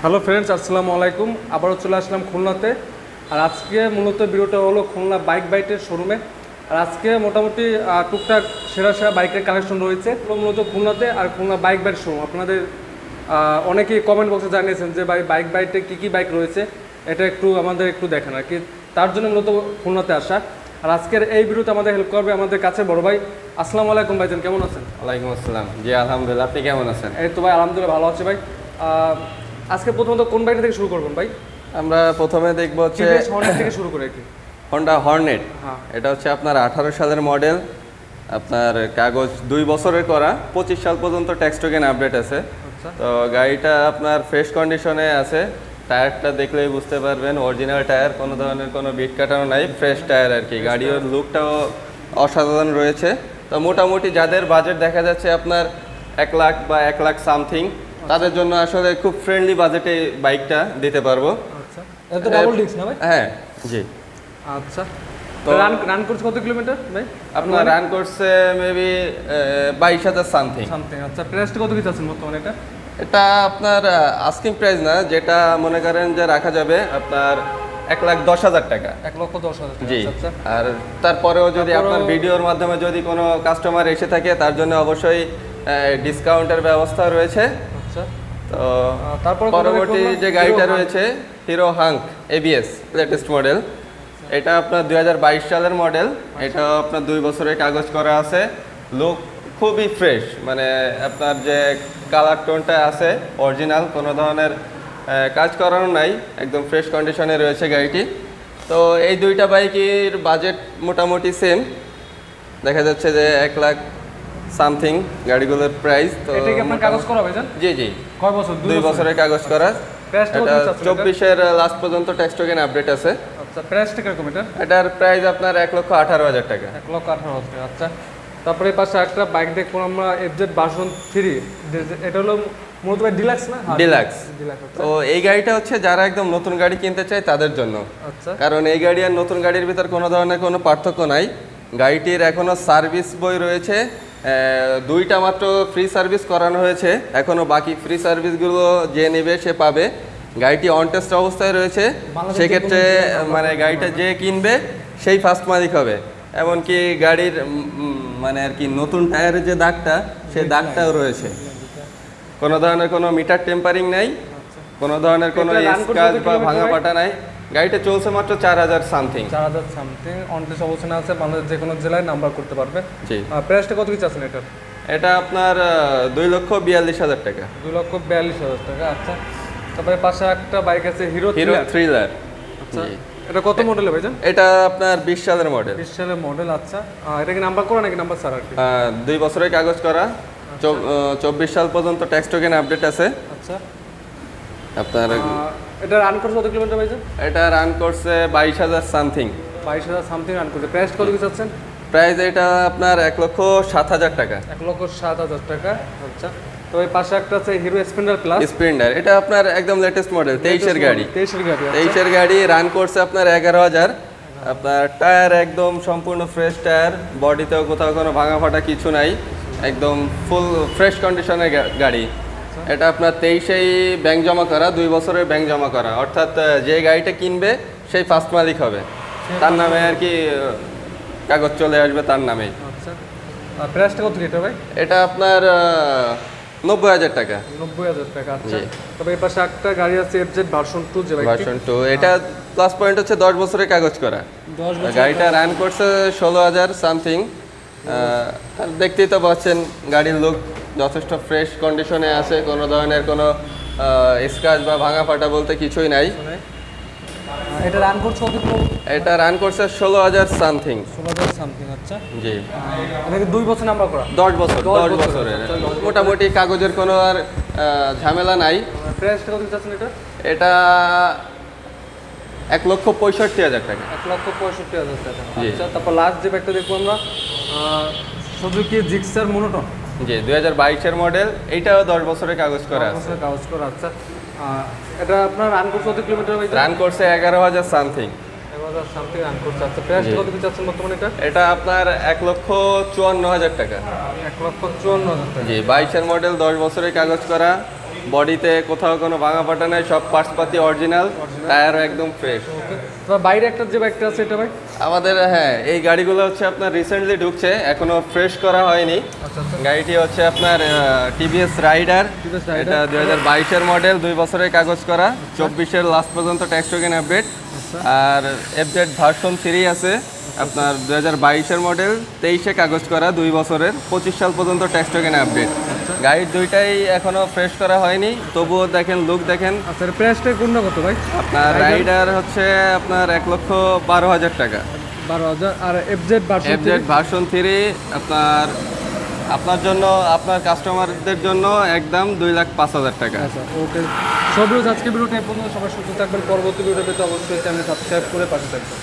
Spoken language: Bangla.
হ্যালো ফ্রেন্ডস, আসসালামু আলাইকুম। আবারও চলে আসলাম খুলনাতে। আর আজকে মূলত ভিডিওটা হলো খুলনা বাইক বাইটের শোরুমে। আর আজকে মোটামুটি টুকটাক সেরা সেরা বাইকের কালেকশন রয়েছে মূলত খুলনাতে। আর খুলনা বাইক বাইট শোরুম আপনাদের অনেকেই কমেন্ট বক্সে জানিয়েছেন যে ভাই বাইক বাইটে কী কী বাইক রয়েছে এটা আমাদের একটু দেখেন আর কি। তার জন্য মূলত খুলনাতে আসা। আর আজকের এই ভিডিওতে আমাদের হেল্প করবে আমাদের কাছে বড় ভাই। আসসালামু আলাইকুম ভাইজান, কেমন আছেন? ওয়ালাইকুম আসসালাম। জি আলহামদুলিল্লাহ, আপনি কেমন আছেন? এই তো ভাই আলহামদুলিল্লাহ ভালো আছে ভাই। আজকে প্রথমত কোন বাইকটা থেকে শুরু করবেন ভাই? আমরা প্রথমে দেখবো হচ্ছে হর্নেট থেকে শুরু করে কি হন্ডা হর্নেট। হ্যাঁ, এটা হচ্ছে আপনার 18 সালের মডেল, আপনার কাগজ 2 বছরের করা, 25 সাল পর্যন্ত ট্যাক্স টোকেন আপডেট আছে। আচ্ছা তো গাড়িটা আপনার ফ্রেশ কন্ডিশনে আছে। টায়ারটা দেখলেই বুঝতে পারবেন অরিজিনাল টায়ার, কোনো ধরনের কোনো বিট কাটানো নাই, ফ্রেশ টায়ার আর কি। গাড়ির লুকটাও অসাধারণ রয়েছে। তো মোটামুটি যাদের বাজেট দেখা যাচ্ছে আপনার 1 লাখ বা 1 লাখ সামথিং, তাদের জন্য আসলে খুব ফ্রেন্ডলি বাজেটে বাইকটা দিতে পারবো। আচ্ছা, এটা তো ডাবল ডিস্ক না ভাই? হ্যাঁ জি। আচ্ছা, তো তো রান করছে কত কিলোমিটার ভাই? আপনার রান করছে মেবি 22,000 সামথিং। সামথিং। আচ্ছা, প্রাইসটা কত কিছু আছেন বর্তমানে এটা? এটা আপনার আস্কিং প্রাইস না, যেটা মনে করেন যে রাখা যাবে আপনার 1,10,000 টাকা। 1,10,000 টাকা। জি। আচ্ছা, আর তারপরেও যদি আপনার ভিডিওর মাধ্যমে যদি কোনো কাস্টমার এসে থাকে, তার জন্য অবশ্যই ডিসকাউন্টের ব্যবস্থা রয়েছে। আচ্ছা, তো তারপর পরবর্তী যে গাড়িটা রয়েছে hero hunk ABS latest model. এটা আপনার 2022 সালের মডেল। এটা আপনার 2 বছরের কাগজ করা আছে। লুক খুবই ফ্রেশ, মানে আপনার যে কালার টোনটা আছে অরিজিনাল, কোনো ধরনের কাজ করানো নাই, একদম ফ্রেশ কন্ডিশনে রয়েছে গাড়িটি। তো এই দুইটা বাইকের বাজেট মোটামুটি সেম, দেখা যাচ্ছে যে 1 লাখ সামথিং গাড়িগুলোর প্রাইস। তো এটা কি আপনার কাগজ করা ভাইজান? জি জি, কয় বছর? 2 বছরের কাগজ করা। প্রাইসটা কত এটা চাচ্ছেন? 24-এর লাস্ট পর্যন্ত ট্যাক্স টোকেন আপডেট আছে। আচ্ছা, প্রাইসটা কিরকম এটা? এটার প্রাইস আপনার 1,18,000 টাকা। 1,18,000 টাকা। আচ্ছা, তারপরে পাশে একটা বাইক দেখবো আমরা, এফজেড ভার্সন 3। এটা হলো মূলত ডিলাক্স না? ডিলাক্স। ডিলাক্স। তো এই গাড়িটা হচ্ছে যারা একদম নতুন গাড়ি কিনতে চায় তাদের জন্য। আচ্ছা, কারণ এই গাড়ি আর নতুন গাড়ির ভিতর কোনো ধরনের কোনো পার্থক্য নাই। গাড়িটির এখনও সার্ভিস বই রয়েছে, 2টা মাত্র ফ্রি সার্ভিস করানো হয়েছে। এখনও বাকি ফ্রি সার্ভিসগুলো যে নেবে সে পাবে। গাড়িটি অন টেস্ট অবস্থায় রয়েছে, সেক্ষেত্রে মানে গাড়িটা যে কিনবে সেই ফার্স্ট মালিক হবে। এমনকি গাড়ির মানে আর কি নতুন টায়ারের যে দাগটা, সেই দাগটাও রয়েছে। কোনো ধরনের কোনো মিটার টেম্পারিং নাই, কোনো ধরনের কোনো স্ক্র্যাচ বা ভাঙা পাটা নাই। গাড়িটা চলছে মাত্র 4,000 সামথিং। 4,000 সামথিং অন টেস্ট অবস্থানে আছে। বাংলাদেশ যে কোনো জেলায় নাম্বার করতে পারবে। জি। প্রাইসটা কত কিছু আছেন এটার? এটা আপনার 2,42,000 টাকা। 2,42,000 টাকা। আচ্ছা, তারপরে পাশে একটা বাইক আছে হিরো হিরো থ্রিলার। আচ্ছা, এটা কত মডেলে ভাইজান? এটা আপনার 20 সালের মডেল। 20 সালের মডেল। আচ্ছা, এটা কি নাম্বার করা নাকি নাম্বার ছাড়া আর কি? 2 বছরের কাগজ করা, 24 সাল পর্যন্ত ট্যাক্স টোকেন আপডেট আছে। আচ্ছা, আপনার এটা রান করছে কত কিলোমিটার ভাইজান? এটা রান করছে 22,000 সামথিং। 22,000 সামথিং রান করছে। প্রাইস কত কিছু আছেন? প্রাইস এটা আপনার 1,07,000 টাকা। 1,07,000 টাকা। আচ্ছা, তো এই পাশে একটা আছে হিরো স্প্লেন্ডার প্লাস। স্প্লেন্ডার, এটা আপনার একদম লেটেস্ট মডেল, 23-এর গাড়ি। 23-এর গাড়ি। 23-এর গাড়ি, রান করছে আপনার 11,000। আপনার টায়ার একদম সম্পূর্ণ ফ্রেশ টায়ার, বডিতেও কোথাও কোনো ভাঙা ফাটা কিছু নাই, একদম ফুল ফ্রেশ কন্ডিশনের গাড়ি। এটা আপনার 23-এই ব্যাংক জমা করা, 2 বছরের ব্যাংক জমা করা, অর্থাৎ যে গাড়িটা কিনবে সেই ফার্স্ট মালিক হবে, তার নামে আর কি কাগজ চলে আসবে তার নামেই। আচ্ছা, আর প্রাইসটা কত লিটার ভাই? এটা আপনার 90,000 টাকা। 90,000 টাকা। আচ্ছা, জি। তবে এই পাশে একটা গাড়ি আছে এফজেড ভার্সন 2 যে বাইকটি। ভার্সন 2, এটা প্লাস পয়েন্ট হচ্ছে 10 বছরের কাগজ করা। 10 বছর গাড়িটা রান করছে 16,000 সামথিং। আর দেখতেই তো পাচ্ছেন গাড়ির লুক যথেষ্ট ফ্রেশ কন্ডিশনে আছে, কোনো ধরনের কোনো স্ক্র্যাচ বা ভাঙা ফাটা বলতে কিছুই নাই। এটা রান করছে কত কিলো? এটা রান করছে 16,000 সামথিং। 16,000 সামথিং। আচ্ছা, জি। এটা কি 2 বছর নাম্বার করা? 10 বছরের মোটামুটি কাগজের কোনো আর ঝামেলা নাই। প্রাইসটা কত চাচ্ছেন এটা? এটা 1,65,000 টাকা। 1,65,000 টাকা। জি। আচ্ছা, তারপর লাস্ট যে বাইকটা দেখবো আমরা, সুজুকি জিক্সার মোনোটন। জি, 2022-এর মডেল। এইটাও 10 বছরের কাগজ করা আছে। কাগজ করা। আচ্ছা, এটা আপনার রান করছে কত কিলোমিটার ভাই? রান করছে 11,000 সামথিং। 11,000 সামথিং রান করছে। আচ্ছা, প্রাইসটা কত কি চাচ্ছেন বর্তমানে এটা? এটা আপনার 1,54,000 টাকা। 1,54,000 টাকা। জি, 22-এর মডেল, 10 বছরের কাগজ করা, বডিতে কোথাও কোনো ভাঙা ফাটা নাই, সব পার্টসপাতি অরিজিনাল, টায়ারও একদম ফ্রেশ। ওকে, তোমার বাইরে একটা যে বাইকটা আছে এটা ভাই? আমাদের হ্যাঁ এই গাড়িগুলো হচ্ছে আপনার রিসেন্টলি ঢুকছে, এখনো ফ্রেশ করা হয়নি। আচ্ছা আচ্ছা। গাড়িটি হচ্ছে আপনার টিভিএস রাইডার, TVS Raider। এটা 2022-এর মডেল, 2 বছরের কাগজ করা, 24-এর লাস্ট পর্যন্ত ট্যাক্স টোকেন আপডেট। আচ্ছা। আর এফজেড ভার্সন 3 আছে আপনার 2022-এর মডেল, 23-এ কাগজ করা, 2 বছরের, 25 সাল পর্যন্ত ট্যাক্স টোকেন আপডেট। গাড়ির দুইটাই এখনো ফ্রেশ করা হয়নি, তবুও দেখেন লুক দেখেন। আচ্ছা, প্রাইসটা কোনটা কত ভাই? আপনার রাইডার হচ্ছে আপনার 1,12,000 টাকা। 12,000। আর এফজেড ভার্সন এফজেড ভার্সন 3 আপনার জন্য, আপনার কাস্টমারদের জন্য একদম 2,05,000 টাকা। আচ্ছা ওকে। সব রোজ আজকে ভিডিওটা এই পর্যন্ত। সবাই সুস্থ থাকবেন, পরবর্তী ভিডিও পেতে অবশ্যই চ্যানেল সাবস্ক্রাইব করে পাশে থাকবেন।